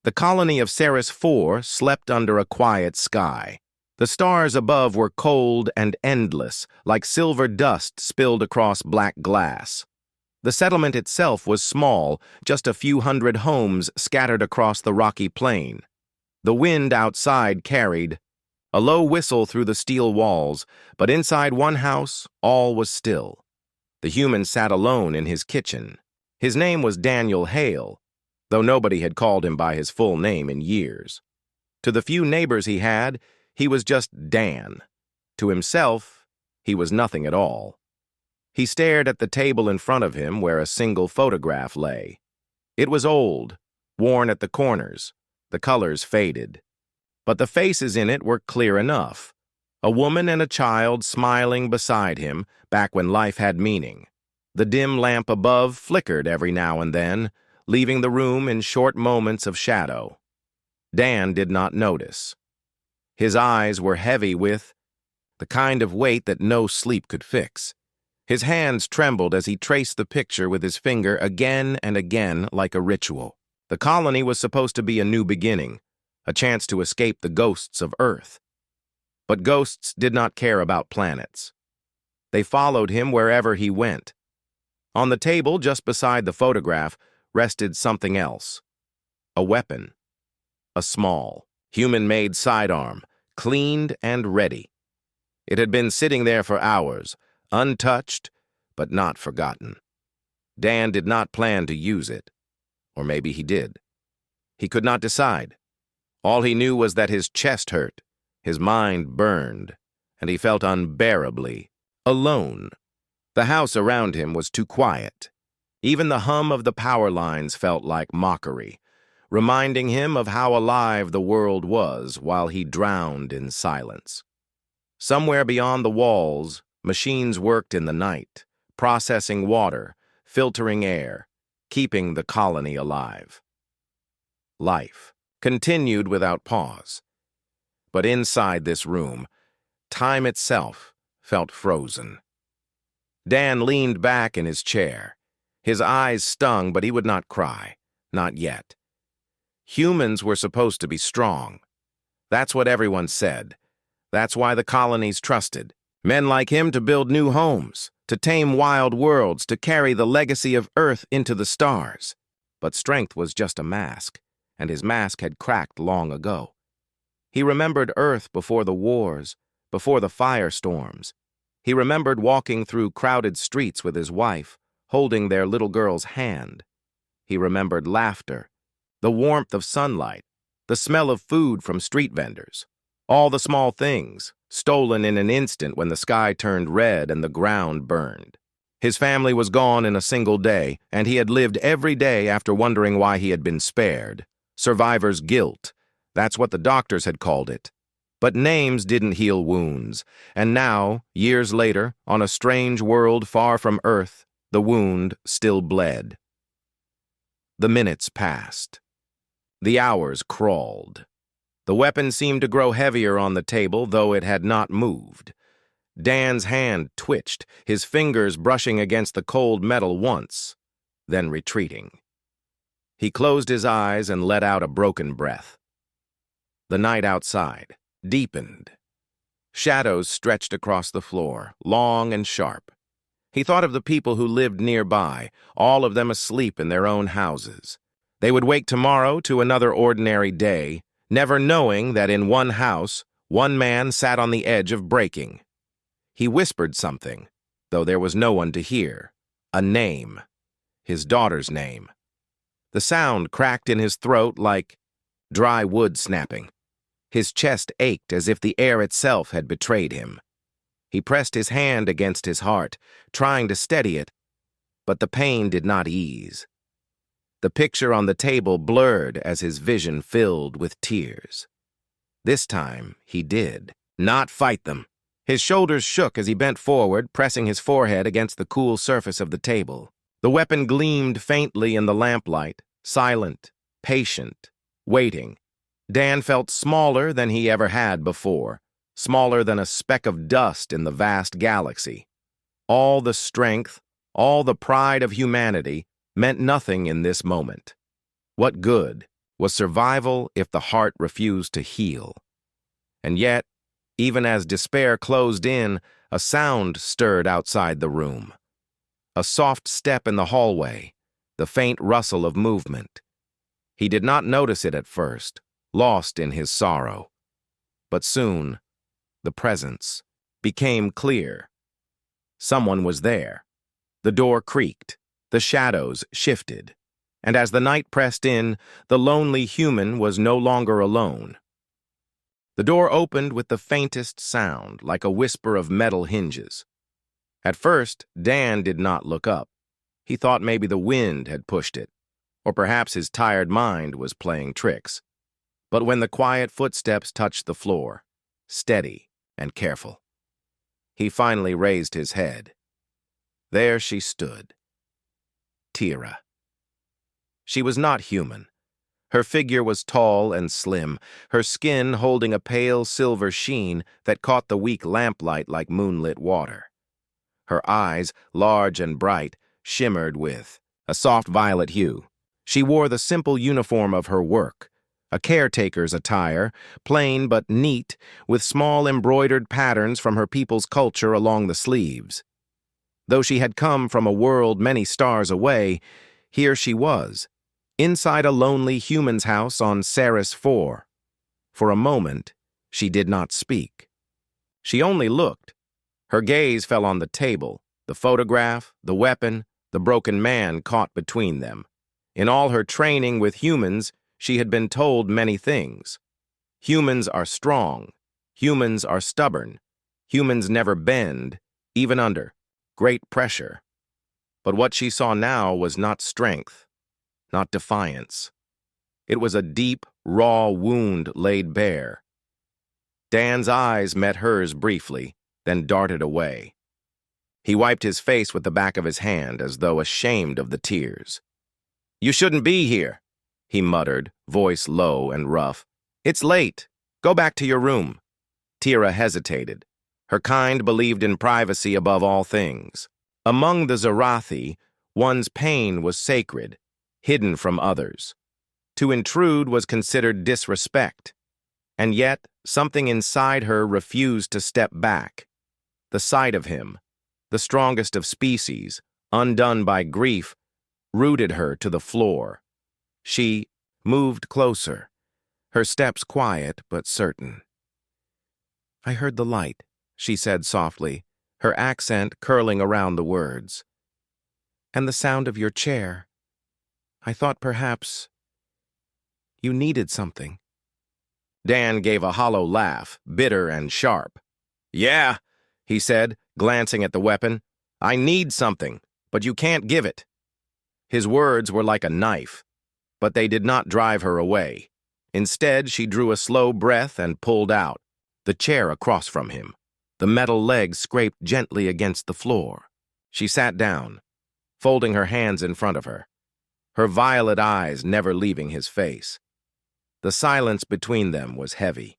The colony of Ceres 4 slept under a quiet sky. The stars above were cold and endless, like silver dust spilled across black glass. The settlement itself was small, just a few hundred homes scattered across the rocky plain. The wind outside carried a low whistle through the steel walls, but inside one house, all was still. The human sat alone in his kitchen. His name was Daniel Hale, though nobody had called him by his full name in years. To the few neighbors he had, he was just Dan. To himself, he was nothing at all. He stared at the table in front of him where a single photograph lay. It was old, worn at the corners, the colors faded. But the faces in it were clear enough. A woman and a child smiling beside him, back when life had meaning. The dim lamp above flickered every now and then, leaving the room in short moments of shadow. Dan did not notice. His eyes were heavy with the kind of weight that no sleep could fix. His hands trembled as he traced the picture with his finger again and again like a ritual. The colony was supposed to be a new beginning, a chance to escape the ghosts of Earth. But ghosts did not care about planets. They followed him wherever he went. On the table just beside the photograph rested something else. A weapon. A small, human-made sidearm, cleaned and ready. It had been sitting there for hours, untouched, but not forgotten. Dan did not plan to use it. Or maybe he did. He could not decide. All he knew was that his chest hurt, his mind burned, and he felt unbearably alone. The house around him was too quiet. Even the hum of the power lines felt like mockery, reminding him of how alive the world was while he drowned in silence. Somewhere beyond the walls, machines worked in the night, processing water, filtering air, keeping the colony alive. Life continued without pause. But inside this room, time itself felt frozen. Dan leaned back in his chair. His eyes stung, but he would not cry. Not yet. Humans were supposed to be strong. That's what everyone said. That's why the colonies trusted men like him to build new homes, to tame wild worlds, to carry the legacy of Earth into the stars. But strength was just a mask, and his mask had cracked long ago. He remembered Earth before the wars, before the firestorms. He remembered walking through crowded streets with his wife, holding their little girl's hand. He remembered laughter, the warmth of sunlight, the smell of food from street vendors. All the small things, stolen in an instant when the sky turned red and the ground burned. His family was gone in a single day, and he had lived every day after wondering why he had been spared. Survivor's guilt. That's what the doctors had called it. But names didn't heal wounds, and now, years later, on a strange world far from Earth, the wound still bled. The minutes passed. The hours crawled. The weapon seemed to grow heavier on the table, though it had not moved. Dan's hand twitched, his fingers brushing against the cold metal once, then retreating. He closed his eyes and let out a broken breath. The night outside deepened. Shadows stretched across the floor, long and sharp. He thought of the people who lived nearby, all of them asleep in their own houses. They would wake tomorrow to another ordinary day, never knowing that in one house, one man sat on the edge of breaking. He whispered something, though there was no one to hear. A name. His daughter's name. The sound cracked in his throat like dry wood snapping. His chest ached as if the air itself had betrayed him. He pressed his hand against his heart, trying to steady it, but the pain did not ease. The picture on the table blurred as his vision filled with tears. This time, he did not fight them. His shoulders shook as he bent forward, pressing his forehead against the cool surface of the table. The weapon gleamed faintly in the lamplight, silent, patient, waiting. Dan felt smaller than he ever had before, smaller than a speck of dust in the vast galaxy. All the strength, all the pride of humanity meant nothing in this moment. What good was survival if the heart refused to heal. And yet, even as despair closed in, a sound stirred outside the room. A soft step in the hallway, the faint rustle of movement. He did not notice it at first, lost in his sorrow. But soon, the presence became clear. Someone was there. The door creaked, the shadows shifted, and as the night pressed in, the lonely human was no longer alone. The door opened with the faintest sound, like a whisper of metal hinges. At first, Dan did not look up. He thought maybe the wind had pushed it, or perhaps his tired mind was playing tricks. But when the quiet footsteps touched the floor, steady and careful, he finally raised his head. There she stood, Tira. She was not human. Her figure was tall and slim, her skin holding a pale silver sheen that caught the weak lamplight like moonlit water. Her eyes, large and bright, shimmered with a soft violet hue. She wore the simple uniform of her work, a caretaker's attire, plain but neat, with small embroidered patterns from her people's culture along the sleeves. Though she had come from a world many stars away, here she was, inside a lonely human's house on Saris 4. For a moment, she did not speak. She only looked. Her gaze fell on the table, the photograph, the weapon, the broken man caught between them. In all her training with humans, she had been told many things. Humans are strong. Humans are stubborn. Humans never bend, even under great pressure. But what she saw now was not strength, not defiance. It was a deep, raw wound laid bare. Dan's eyes met hers briefly, then darted away. He wiped his face with the back of his hand as though ashamed of the tears. "You shouldn't be here," he muttered, voice low and rough. "It's late. Go back to your room." Tira hesitated. Her kind believed in privacy above all things. Among the Zarathi, one's pain was sacred, hidden from others. To intrude was considered disrespect. And yet, something inside her refused to step back. The sight of him, the strongest of species, undone by grief, rooted her to the floor. She moved closer, her steps quiet but certain. "I heard the light," she said softly, her accent curling around the words. "And the sound of your chair. I thought perhaps you needed something." Dan gave a hollow laugh, bitter and sharp. "Yeah," he said, glancing at the weapon. "I need something, but you can't give it." His words were like a knife, but they did not drive her away. Instead, she drew a slow breath and pulled out, the chair across from him. The metal legs scraped gently against the floor. She sat down, folding her hands in front of her, her violet eyes never leaving his face. The silence between them was heavy.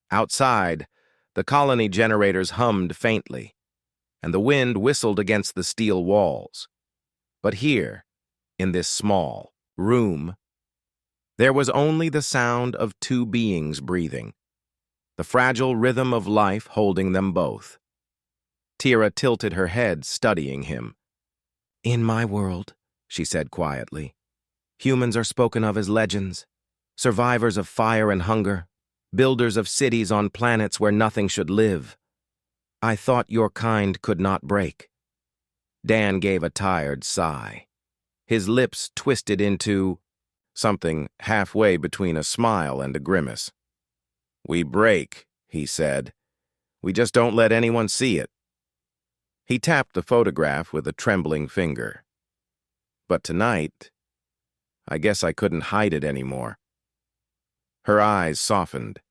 Outside, the colony generators hummed faintly, and the wind whistled against the steel walls. But here, in this small room, there was only the sound of two beings breathing, the fragile rhythm of life holding them both. Tira tilted her head, studying him. "In my world," she said quietly, "humans are spoken of as legends, survivors of fire and hunger, builders of cities on planets where nothing should live. I thought your kind could not break." Dan gave a tired sigh. His lips twisted into something halfway between a smile and a grimace. "We break," he said. "We just don't let anyone see it." He tapped the photograph with a trembling finger. "But tonight, I guess I couldn't hide it anymore." Her eyes softened.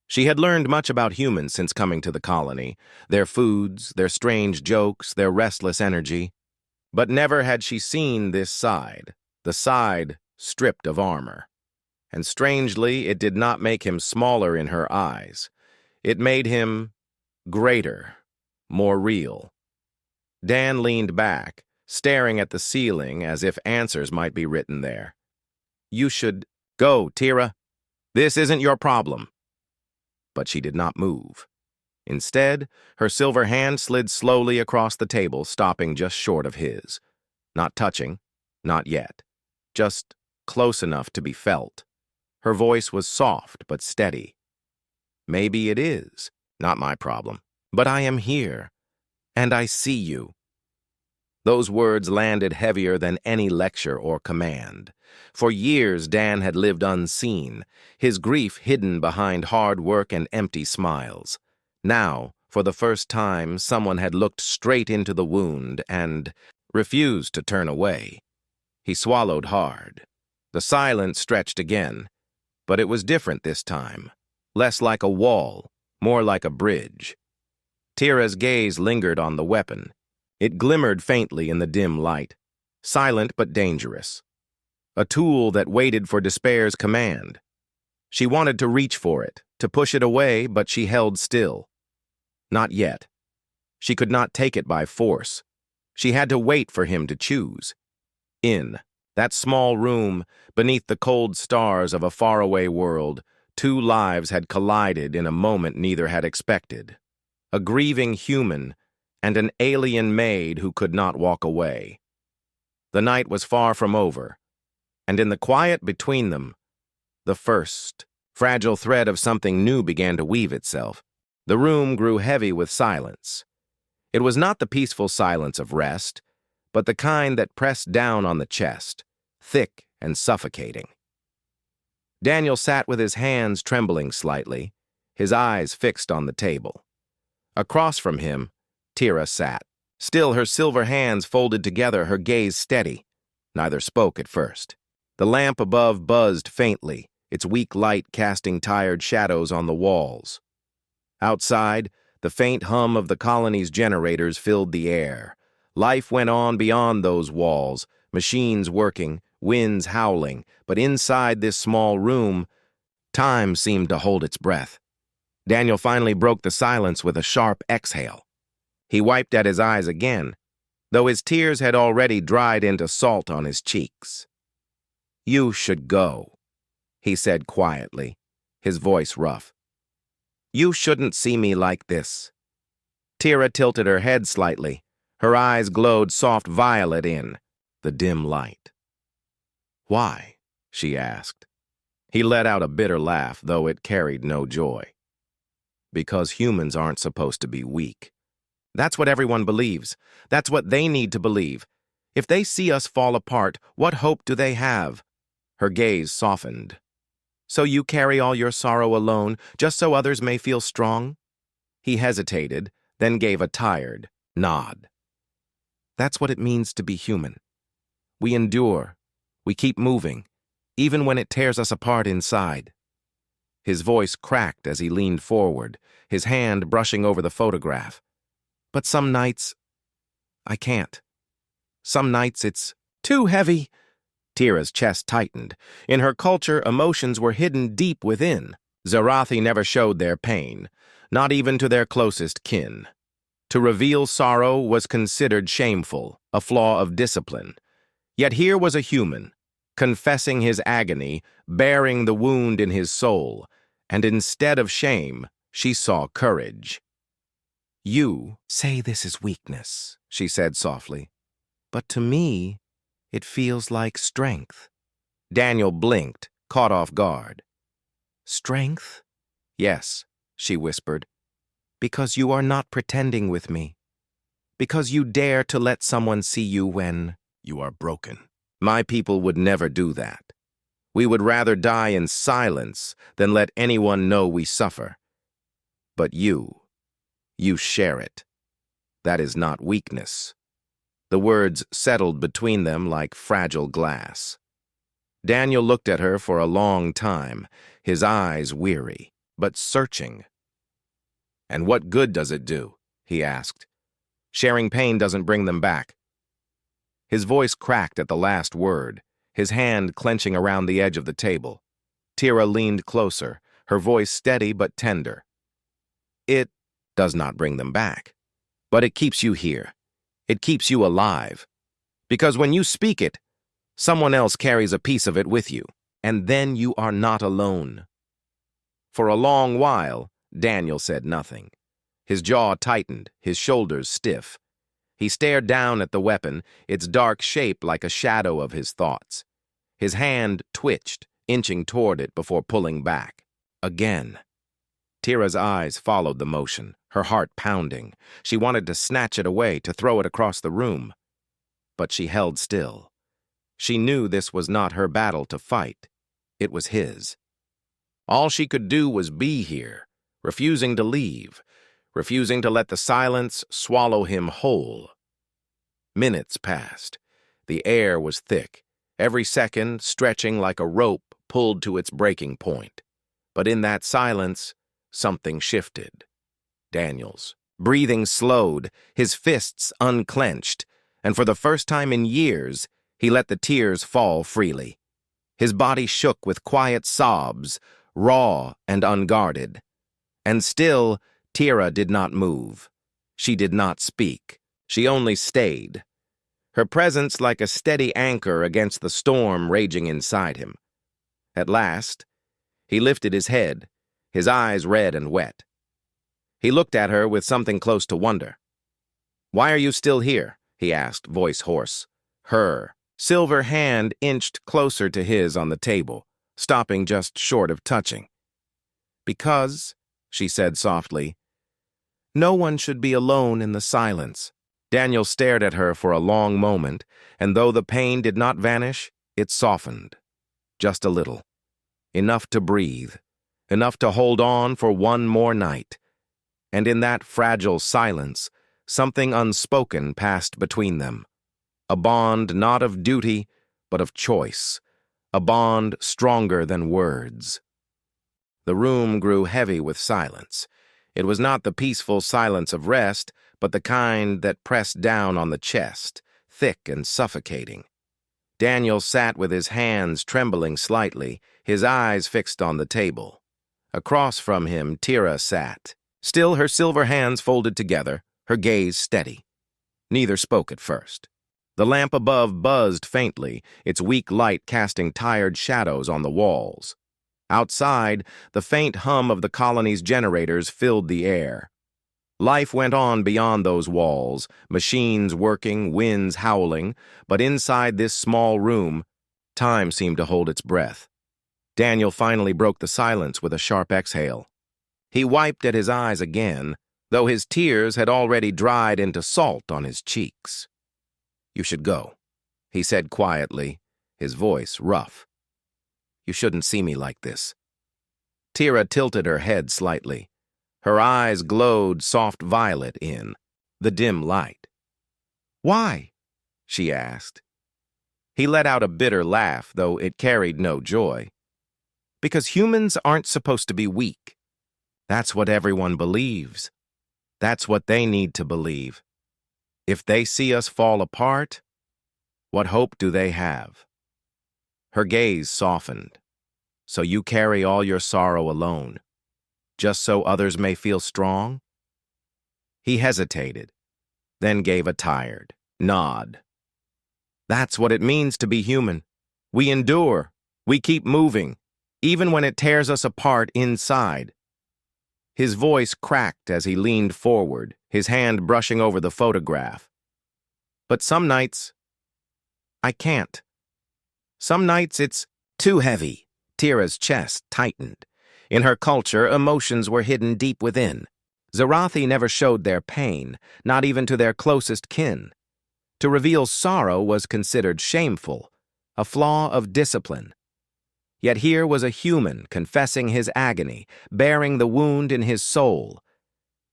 She had learned much about humans since coming to the colony, their foods, their strange jokes, their restless energy. But never had she seen this side, the side stripped of armor. And strangely, it did not make him smaller in her eyes. It made him greater, more real. Dan leaned back, staring at the ceiling as if answers might be written there. "You should Go, Tira. This isn't your problem. But she did not move. Instead, her silver hand slid slowly across the table, stopping just short of his. Not touching, not yet. Just close enough to be felt. Her voice was soft but steady. Maybe it is, not my problem, but I am here, and I see you. Those words landed heavier than any lecture or command. For years, Dan had lived unseen, his grief hidden behind hard work and empty smiles. Now, for the first time, someone had looked straight into the wound and refused to turn away. He swallowed hard. The silence stretched again, but it was different this time. Less like a wall, more like a bridge. Tira's gaze lingered on the weapon. It glimmered faintly in the dim light, silent but dangerous. A tool that waited for despair's command. She wanted to reach for it, to push it away, but she held still. Not yet. She could not take it by force. She had to wait for him to choose. In that small room, beneath the cold stars of a faraway world, two lives had collided in a moment neither had expected. A grieving human and an alien maid who could not walk away. The night was far from over, and in the quiet between them, the first fragile thread of something new began to weave itself. The room grew heavy with silence. It was not the peaceful silence of rest, but the kind that pressed down on the chest, thick and suffocating. Daniel sat with his hands trembling slightly, his eyes fixed on the table. Across from him, Tira sat, still her silver hands folded together, her gaze steady. Neither spoke at first. The lamp above buzzed faintly, its weak light casting tired shadows on the walls. Outside, the faint hum of the colony's generators filled the air. Life went on beyond those walls, machines working, winds howling, but inside this small room, time seemed to hold its breath. Daniel finally broke the silence with a sharp exhale. He wiped at his eyes again, though his tears had already dried into salt on his cheeks. "You should go," he said quietly, his voice rough. "You shouldn't see me like this." Tira tilted her head slightly. Her eyes glowed soft violet in the dim light. "Why?" she asked. He let out a bitter laugh, though it carried no joy. "Because humans aren't supposed to be weak. That's what everyone believes. That's what they need to believe. If they see us fall apart, what hope do they have?" Her gaze softened. "So you carry all your sorrow alone, just so others may feel strong?" He hesitated, then gave a tired nod. "That's what it means to be human. We endure. We keep moving, even when it tears us apart inside." His voice cracked as he leaned forward, his hand brushing over the photograph. "But some nights, I can't. Some nights it's too heavy." Tira's chest tightened. In her culture, emotions were hidden deep within. Zarathi never showed their pain, not even to their closest kin. To reveal sorrow was considered shameful, a flaw of discipline. Yet here was a human, confessing his agony, bearing the wound in his soul, and instead of shame, she saw courage. "You say this is weakness," she said softly, "but to me, it feels like strength." Daniel blinked, caught off guard. "Strength?" "Yes," she whispered, "because you are not pretending with me. Because you dare to let someone see you when you are broken. My people would never do that. We would rather die in silence than let anyone know we suffer. But you share it. That is not weakness." The words settled between them like fragile glass. Daniel looked at her for a long time, his eyes weary, but searching. "And what good does it do?" he asked. "Sharing pain doesn't bring them back." His voice cracked at the last word, his hand clenching around the edge of the table. Tira leaned closer, her voice steady but tender. "It does not bring them back, but it keeps you here. It keeps you alive. Because when you speak it, someone else carries a piece of it with you. and then you are not alone." For a long while, Daniel said nothing. His jaw tightened, his shoulders stiff. He stared down at the weapon, its dark shape like a shadow of his thoughts. His hand twitched, inching toward it before pulling back. Again. Tira's eyes followed the motion, her heart pounding. She wanted to snatch it away, to throw it across the room. But she held still. She knew this was not her battle to fight. It was his. All she could do was be here, refusing to leave, refusing to let the silence swallow him whole. Minutes passed. The air was thick, every second stretching like a rope pulled to its breaking point. But in that silence, something shifted. Daniel's breathing slowed, his fists unclenched, and for the first time in years, he let the tears fall freely. His body shook with quiet sobs, raw and unguarded. And still, Tira did not move. She did not speak. She only stayed. Her presence like a steady anchor against the storm raging inside him. At last, he lifted his head, his eyes red and wet. He looked at her with something close to wonder. "Why are you still here?" he asked, voice hoarse. Her silver hand inched closer to his on the table, stopping just short of touching. "Because," she said softly, "no one should be alone in the silence." Daniel stared at her for a long moment, and though the pain did not vanish, it softened. Just a little. Enough to breathe. Enough to hold on for one more night. And in that fragile silence, something unspoken passed between them. A bond not of duty, but of choice. A bond stronger than words. The room grew heavy with silence. It was not the peaceful silence of rest, but the kind that pressed down on the chest, thick and suffocating. Daniel sat with his hands trembling slightly, his eyes fixed on the table. Across from him, Tira sat, still her silver hands folded together, her gaze steady. Neither spoke at first. The lamp above buzzed faintly, its weak light casting tired shadows on the walls. Outside, the faint hum of the colony's generators filled the air. Life went on beyond those walls, machines working, winds howling, but inside this small room, time seemed to hold its breath. Daniel finally broke the silence with a sharp exhale. He wiped at his eyes again, though his tears had already dried into salt on his cheeks. "You should go," he said quietly, his voice rough. "You shouldn't see me like this." Tira tilted her head slightly. Her eyes glowed soft violet in the dim light. "Why?" she asked. He let out a bitter laugh, though it carried no joy. "Because humans aren't supposed to be weak. That's what everyone believes. That's what they need to believe. If they see us fall apart, what hope do they have?" Her gaze softened. "So you carry all your sorrow alone, just so others may feel strong?" He hesitated, then gave a tired nod. "That's what it means to be human. We endure. We keep moving, even when it tears us apart inside." His voice cracked as he leaned forward, his hand brushing over the photograph. "But some nights, I can't. Some nights it's too heavy." Tira's chest tightened. In her culture, emotions were hidden deep within. Zarathi never showed their pain, not even to their closest kin. To reveal sorrow was considered shameful, a flaw of discipline. Yet here was a human confessing his agony, bearing the wound in his soul.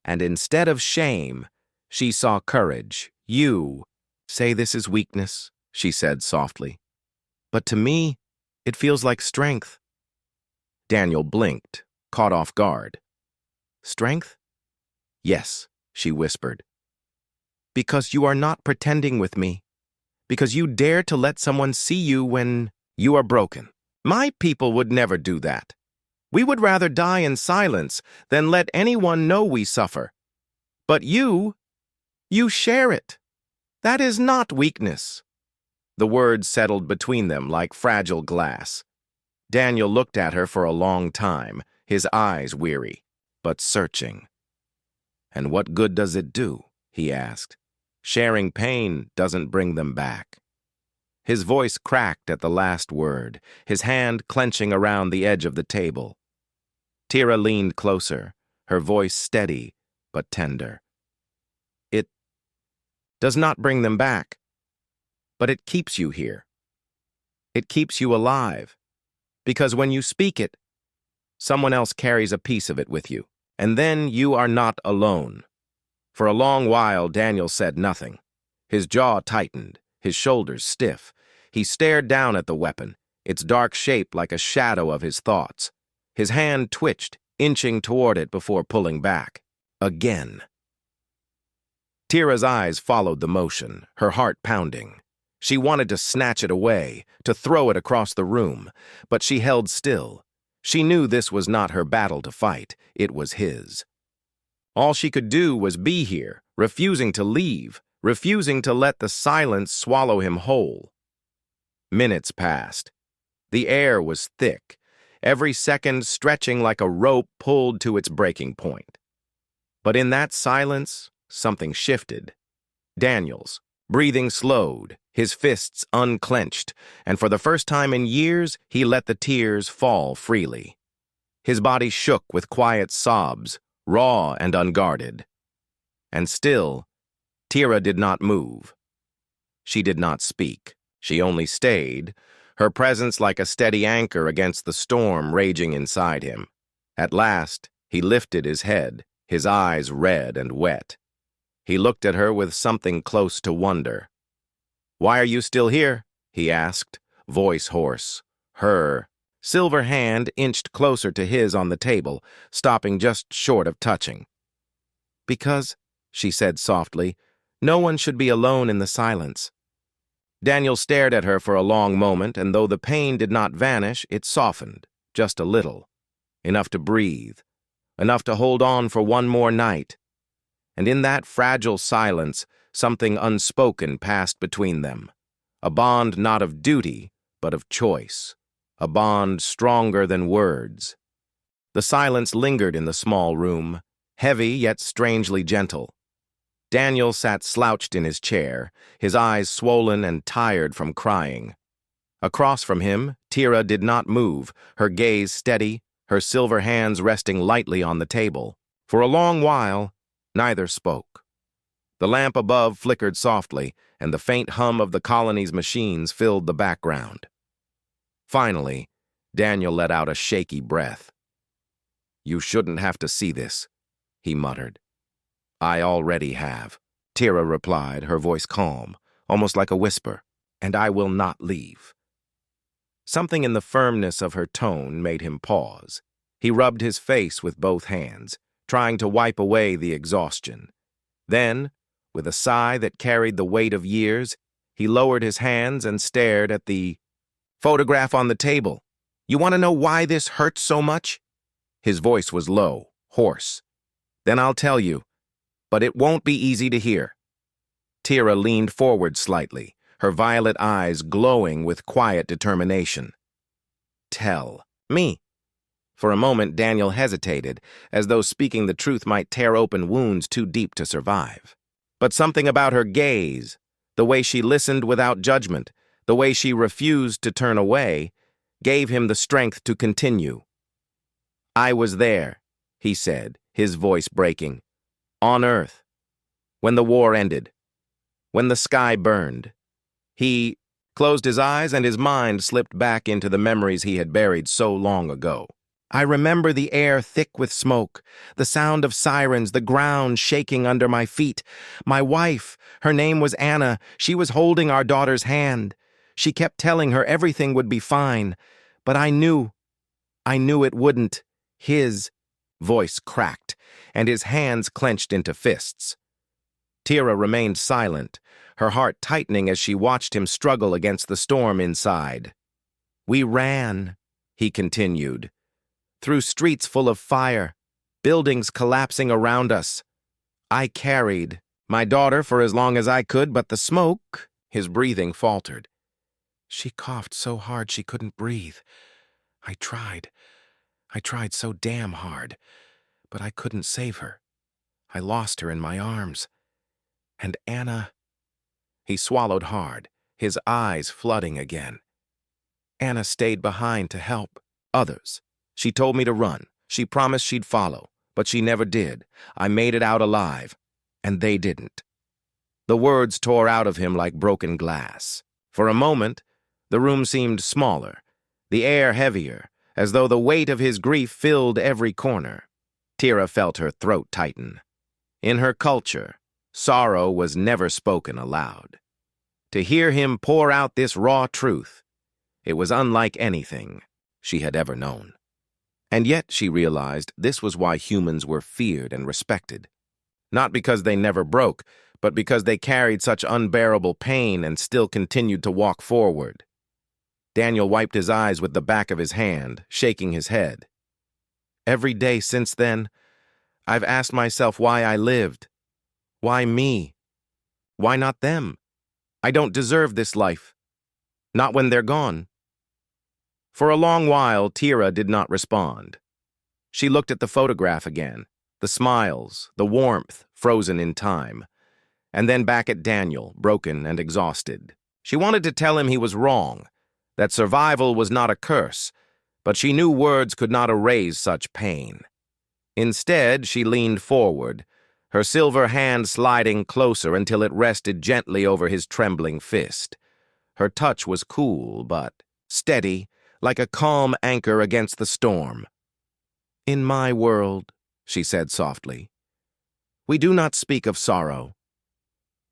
And instead of shame, she saw courage. "You say this is weakness," she said softly. "But to me, it feels like strength." Daniel blinked, caught off guard. "Strength?" "Yes," she whispered. "Because you are not pretending with me. Because you dare to let someone see you when you are broken. My people would never do that. We would rather die in silence than let anyone know we suffer. But you share it. That is not weakness." The words settled between them like fragile glass. Daniel looked at her for a long time, his eyes weary, but searching. "And what good does it do?" he asked. "Sharing pain doesn't bring them back." His voice cracked at the last word, his hand clenching around the edge of the table. Tira leaned closer, her voice steady but tender. "It does not bring them back, but it keeps you here. It keeps you alive, because when you speak it, someone else carries a piece of it with you, and then you are not alone." For a long while, Daniel said nothing. His jaw tightened, his shoulders stiff. He stared down at the weapon, its dark shape like a shadow of his thoughts. His hand twitched, inching toward it before pulling back. Again. Tira's eyes followed the motion, her heart pounding. She wanted to snatch it away, to throw it across the room, but she held still. She knew this was not her battle to fight, it was his. All she could do was be here, refusing to leave, refusing to let the silence swallow him whole. Minutes passed. The air was thick, every second stretching like a rope pulled to its breaking point. But in that silence, something shifted. Daniel's breathing slowed, his fists unclenched, and for the first time in years, he let the tears fall freely. His body shook with quiet sobs, raw and unguarded. And still, Tira did not move. She did not speak. She only stayed, her presence like a steady anchor against the storm raging inside him. At last, he lifted his head, his eyes red and wet. He looked at her with something close to wonder. "Why are you still here?" he asked, voice hoarse. Her silver hand inched closer to his on the table, stopping just short of touching. "Because," she said softly, "no one should be alone in the silence." Daniel stared at her for a long moment, and though the pain did not vanish, it softened, just a little. Enough to breathe, enough to hold on for one more night. And in that fragile silence, something unspoken passed between them. A bond not of duty, but of choice. A bond stronger than words. The silence lingered in the small room, heavy yet strangely gentle. Daniel sat slouched in his chair, his eyes swollen and tired from crying. Across from him, Tira did not move, her gaze steady, her silver hands resting lightly on the table. For a long while, neither spoke. The lamp above flickered softly, and the faint hum of the colony's machines filled the background. Finally, Daniel let out a shaky breath. "You shouldn't have to see this," he muttered. "I already have," Tira replied, her voice calm, almost like a whisper, "and I will not leave." Something in the firmness of her tone made him pause. He rubbed his face with both hands, trying to wipe away the exhaustion. Then, with a sigh that carried the weight of years, he lowered his hands and stared at the photograph on the table. "You want to know why this hurts so much?" His voice was low, hoarse. "Then I'll tell you, but it won't be easy to hear." Tira leaned forward slightly, her violet eyes glowing with quiet determination. "Tell me." For a moment, Daniel hesitated, as though speaking the truth might tear open wounds too deep to survive. But something about her gaze, the way she listened without judgment, the way she refused to turn away, gave him the strength to continue. "I was there," he said, his voice breaking. "On Earth. When the war ended. When the sky burned." He closed his eyes and his mind slipped back into the memories he had buried so long ago. "I remember the air thick with smoke, the sound of sirens, the ground shaking under my feet. My wife, her name was Anna, she was holding our daughter's hand. She kept telling her everything would be fine, but I knew it wouldn't." His voice cracked, and his hands clenched into fists. Tira remained silent, her heart tightening as she watched him struggle against the storm inside. "We ran," he continued, "through streets full of fire, buildings collapsing around us. I carried my daughter for as long as I could, but the smoke," his breathing faltered. "She coughed so hard she couldn't breathe. I tried. I tried so damn hard, but I couldn't save her. I lost her in my arms. And Anna... He swallowed hard, his eyes flooding again. Anna stayed behind to help others. She told me to run. She promised she'd follow, but she never did. I made it out alive, and they didn't. The words tore out of him like broken glass. For a moment, the room seemed smaller, the air heavier, as though the weight of his grief filled every corner. Tira felt her throat tighten. In her culture, sorrow was never spoken aloud. To hear him pour out this raw truth, it was unlike anything she had ever known. And yet, she realized, this was why humans were feared and respected. Not because they never broke, but because they carried such unbearable pain and still continued to walk forward. Daniel wiped his eyes with the back of his hand, shaking his head. Every day since then, I've asked myself why I lived. Why me? Why not them? I don't deserve this life. Not when they're gone. For a long while, Tira did not respond. She looked at the photograph again, the smiles, the warmth, frozen in time, and then back at Daniel, broken and exhausted. She wanted to tell him he was wrong, that survival was not a curse, but she knew words could not erase such pain. Instead, she leaned forward, her silver hand sliding closer until it rested gently over his trembling fist. Her touch was cool, but steady, like a calm anchor against the storm. "In my world," she said softly, "we do not speak of sorrow.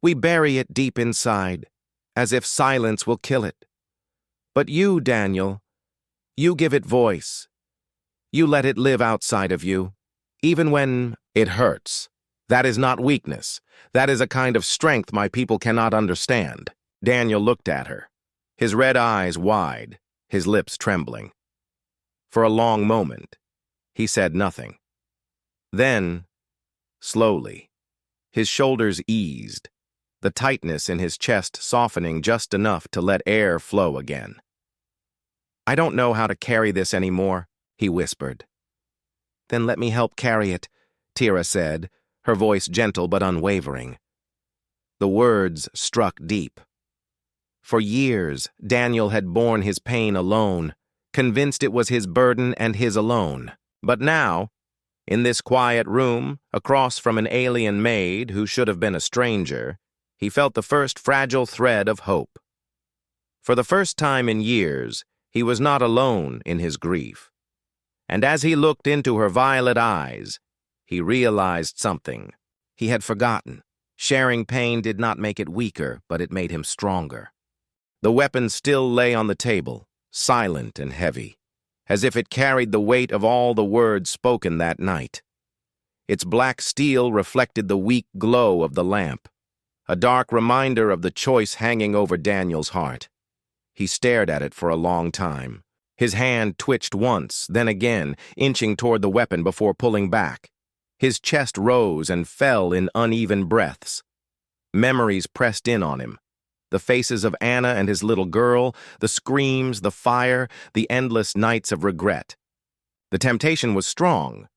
We bury it deep inside, as if silence will kill it. But you, Daniel, you give it voice. You let it live outside of you, even when it hurts. That is not weakness. That is a kind of strength my people cannot understand." Daniel looked at her, his red eyes wide, his lips trembling. For a long moment, he said nothing. Then, slowly, his shoulders eased, the tightness in his chest softening just enough to let air flow again. "I don't know how to carry this anymore," he whispered. "Then let me help carry it," Tira said, her voice gentle but unwavering. The words struck deep. For years, Daniel had borne his pain alone, convinced it was his burden and his alone. But now, in this quiet room, across from an alien maid who should have been a stranger, he felt the first fragile thread of hope. For the first time in years, he was not alone in his grief. And as he looked into her violet eyes, he realized something he had forgotten. Sharing pain did not make it weaker, but it made him stronger. The weapon still lay on the table, silent and heavy, as if it carried the weight of all the words spoken that night. Its black steel reflected the weak glow of the lamp, a dark reminder of the choice hanging over Daniel's heart. He stared at it for a long time. His hand twitched once, then again, inching toward the weapon before pulling back. His chest rose and fell in uneven breaths. Memories pressed in on him. The faces of Anna and his little girl, the screams, the fire, the endless nights of regret. The temptation was strong.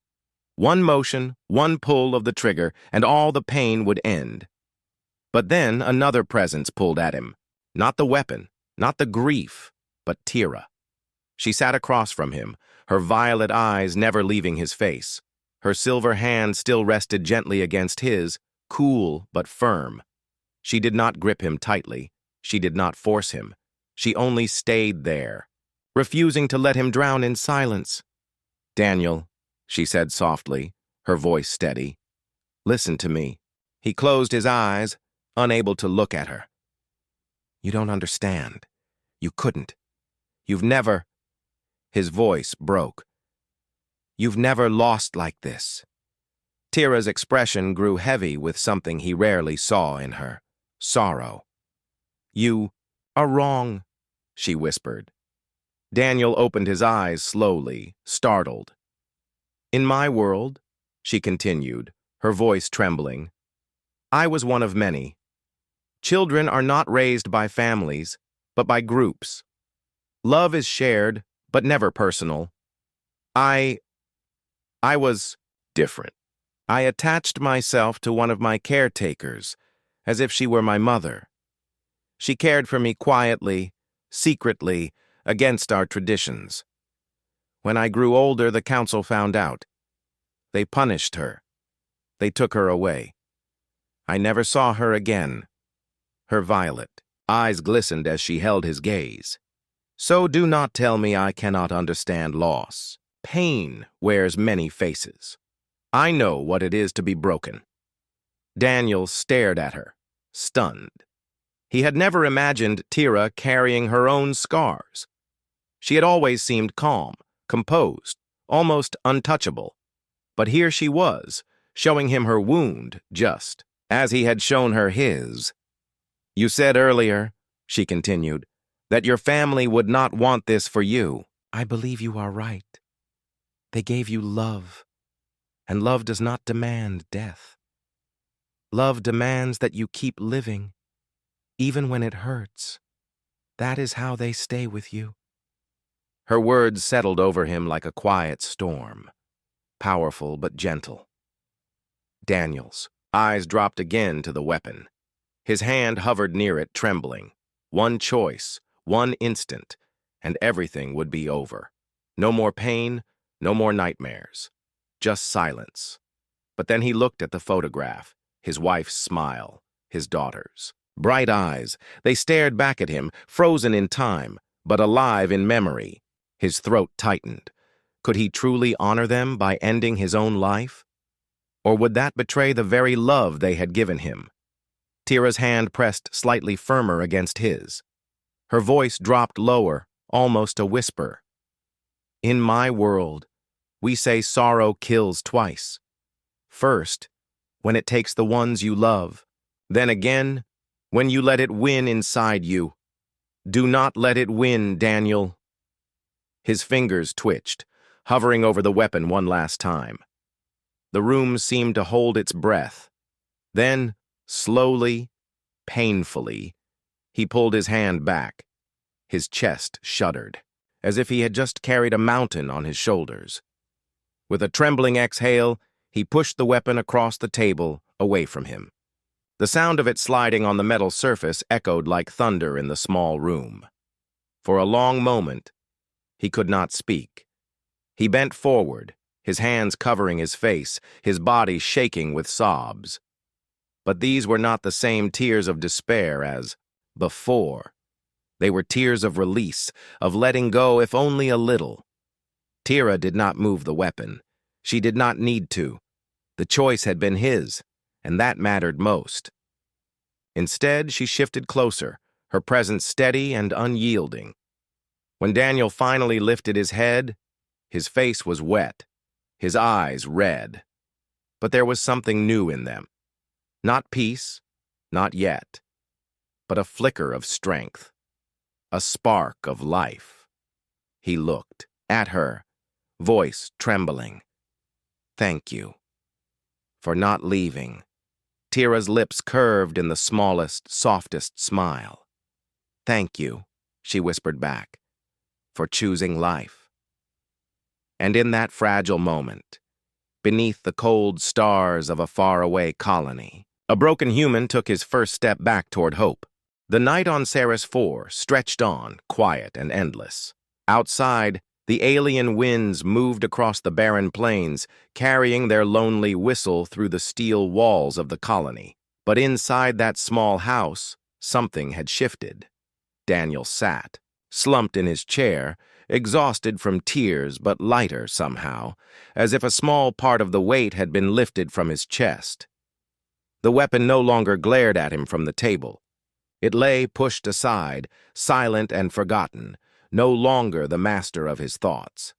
One motion, one pull of the trigger, and all the pain would end. But then another presence pulled at him. Not the weapon, not the grief, but Tira. She sat across from him, her violet eyes never leaving his face. Her silver hand still rested gently against his, cool but firm. She did not grip him tightly. She did not force him. She only stayed there, refusing to let him drown in silence. "Daniel," she said softly, her voice steady, "listen to me." He closed his eyes, unable to look at her. "You don't understand. You couldn't. You've never..." His voice broke. "You've never lost like this." Tira's expression grew heavy with something he rarely saw in her. Sorrow. "You are wrong," she whispered. Daniel opened his eyes slowly, startled. "In my world," she continued, her voice trembling, "I was one of many. Children are not raised by families, but by groups. Love is shared, but never personal. I was different. I attached myself to one of my caretakers, as if she were my mother. She cared for me quietly, secretly, against our traditions. When I grew older, the council found out. They punished her. They took her away. I never saw her again. Her violet eyes glistened as she held his gaze. So do not tell me I cannot understand loss. Pain wears many faces. I know what it is to be broken. Daniel stared at her, stunned. He had never imagined Tira carrying her own scars. She had always seemed calm, composed, almost untouchable. But here she was, showing him her wound just as he had shown her his. You said earlier, she continued, that your family would not want this for you. I believe you are right. They gave you love, and love does not demand death. Love demands that you keep living, even when it hurts. That is how they stay with you. Her words settled over him like a quiet storm, powerful but gentle. Daniel's eyes dropped again to the weapon. His hand hovered near it, trembling. One choice, one instant, and everything would be over. No more pain, no more nightmares. Just silence. But then he looked at the photograph, his wife's smile, his daughter's. Bright eyes, they stared back at him, frozen in time, but alive in memory. His throat tightened. Could he truly honor them by ending his own life? Or would that betray the very love they had given him? Tira's hand pressed slightly firmer against his. Her voice dropped lower, almost a whisper. In my world, we say sorrow kills twice. First, when it takes the ones you love. Then again, when you let it win inside you. Do not let it win, Daniel. His fingers twitched, hovering over the weapon one last time. The room seemed to hold its breath. Then, slowly, painfully, he pulled his hand back. His chest shuddered, as if he had just carried a mountain on his shoulders. With a trembling exhale, he pushed the weapon across the table, away from him. The sound of it sliding on the metal surface echoed like thunder in the small room. For a long moment, he could not speak. He bent forward, his hands covering his face, his body shaking with sobs. But these were not the same tears of despair as before. They were tears of release, of letting go if only a little. Tira did not move the weapon. She did not need to. The choice had been his, and that mattered most. Instead, she shifted closer, her presence steady and unyielding. When Daniel finally lifted his head, his face was wet, his eyes red. But there was something new in them. Not peace, not yet, but a flicker of strength, a spark of life. He looked at her, voice trembling. Thank you for not leaving. Tira's lips curved in the smallest, softest smile. Thank you, she whispered back, for choosing life. And in that fragile moment, beneath the cold stars of a faraway colony, a broken human took his first step back toward hope. The night on Ceres 4 stretched on, quiet and endless. Outside, the alien winds moved across the barren plains, carrying their lonely whistle through the steel walls of the colony. But inside that small house, something had shifted. Daniel sat, slumped in his chair, exhausted from tears but lighter somehow, as if a small part of the weight had been lifted from his chest. The weapon no longer glared at him from the table. It lay pushed aside, silent and forgotten, no longer the master of his thoughts.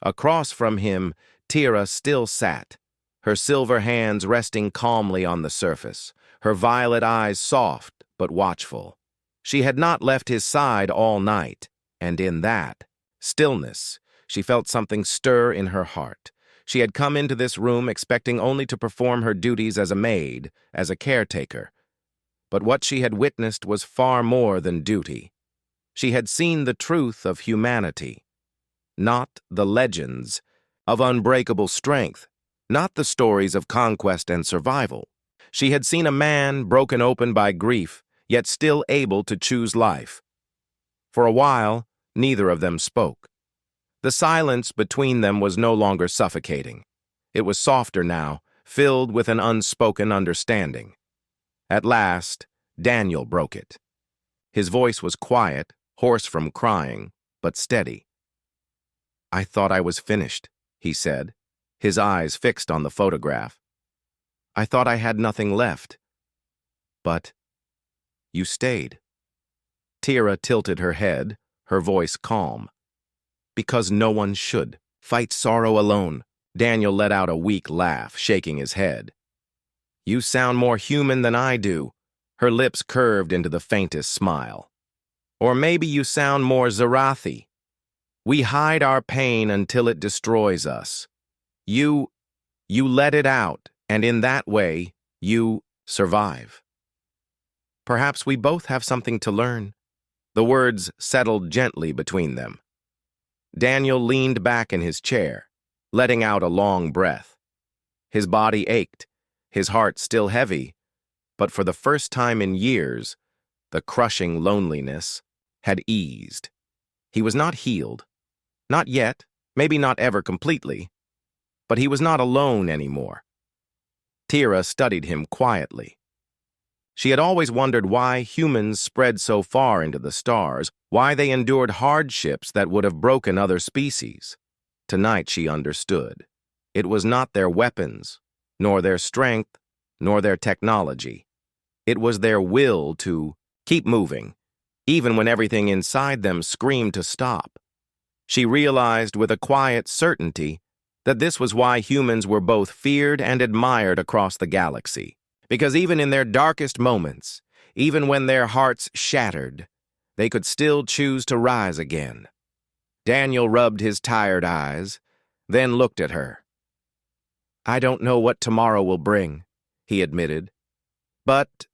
Across from him, Tira still sat, her silver hands resting calmly on the surface, her violet eyes soft but watchful. She had not left his side all night, and in that stillness, she felt something stir in her heart. She had come into this room expecting only to perform her duties as a maid, as a caretaker. But what she had witnessed was far more than duty. She had seen the truth of humanity, not the legends, of unbreakable strength, not the stories of conquest and survival. She had seen a man broken open by grief, yet still able to choose life. For a while, neither of them spoke. The silence between them was no longer suffocating. It was softer now, filled with an unspoken understanding. At last, Daniel broke it. His voice was quiet, hoarse from crying, but steady. "I thought I was finished," he said, his eyes fixed on the photograph. "I thought I had nothing left. But you stayed." Tira tilted her head, her voice calm. "Because no one should fight sorrow alone." Daniel let out a weak laugh, shaking his head. "You sound more human than I do." Her lips curved into the faintest smile. "Or maybe you sound more Zarathi. We hide our pain until it destroys us. You let it out, and in that way, you survive. Perhaps we both have something to learn." The words settled gently between them. Daniel leaned back in his chair, letting out a long breath. His body ached, his heart still heavy, but for the first time in years, the crushing loneliness had eased. He was not healed. Not yet, maybe not ever completely, but he was not alone anymore. Tira studied him quietly. She had always wondered why humans spread so far into the stars, why they endured hardships that would have broken other species. Tonight she understood. It was not their weapons, nor their strength, nor their technology. It was their will to keep moving, even when everything inside them screamed to stop. She realized with a quiet certainty that this was why humans were both feared and admired across the galaxy. Because even in their darkest moments, even when their hearts shattered, they could still choose to rise again. Daniel rubbed his tired eyes, then looked at her. "I don't know what tomorrow will bring," he admitted, "but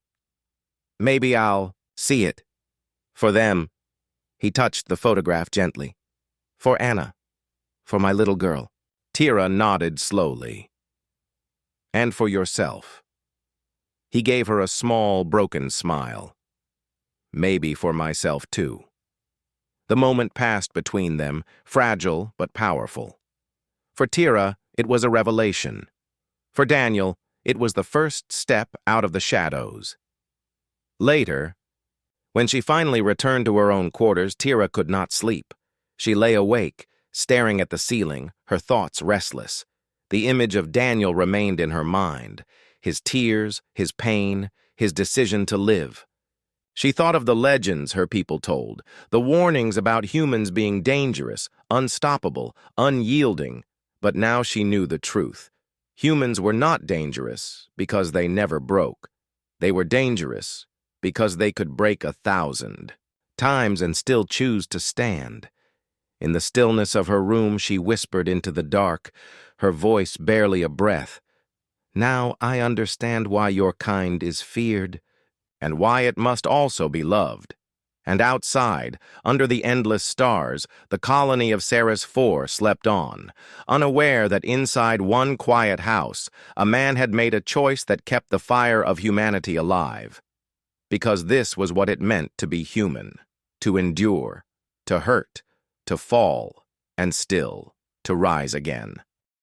maybe I'll see it. For them." He touched the photograph gently. "For Anna. For my little girl." Tira nodded slowly. "And for yourself." He gave her a small, broken smile. "Maybe for myself, too." The moment passed between them, fragile but powerful. For Tira, it was a revelation. For Daniel, it was the first step out of the shadows. Later, when she finally returned to her own quarters, Tira could not sleep. She lay awake, staring at the ceiling, her thoughts restless. The image of Daniel remained in her mind, his tears, his pain, his decision to live. She thought of the legends her people told, the warnings about humans being dangerous, unstoppable, unyielding, but now she knew the truth. Humans were not dangerous because they never broke. They were dangerous because they could break 1,000 times and still choose to stand. In the stillness of her room, she whispered into the dark, her voice barely a breath. "Now I understand why your kind is feared, and why it must also be loved." And outside, under the endless stars, the colony of Ceres 4 slept on, unaware that inside one quiet house, a man had made a choice that kept the fire of humanity alive. Because this was what it meant to be human, to endure, to hurt, to fall, and still to rise again.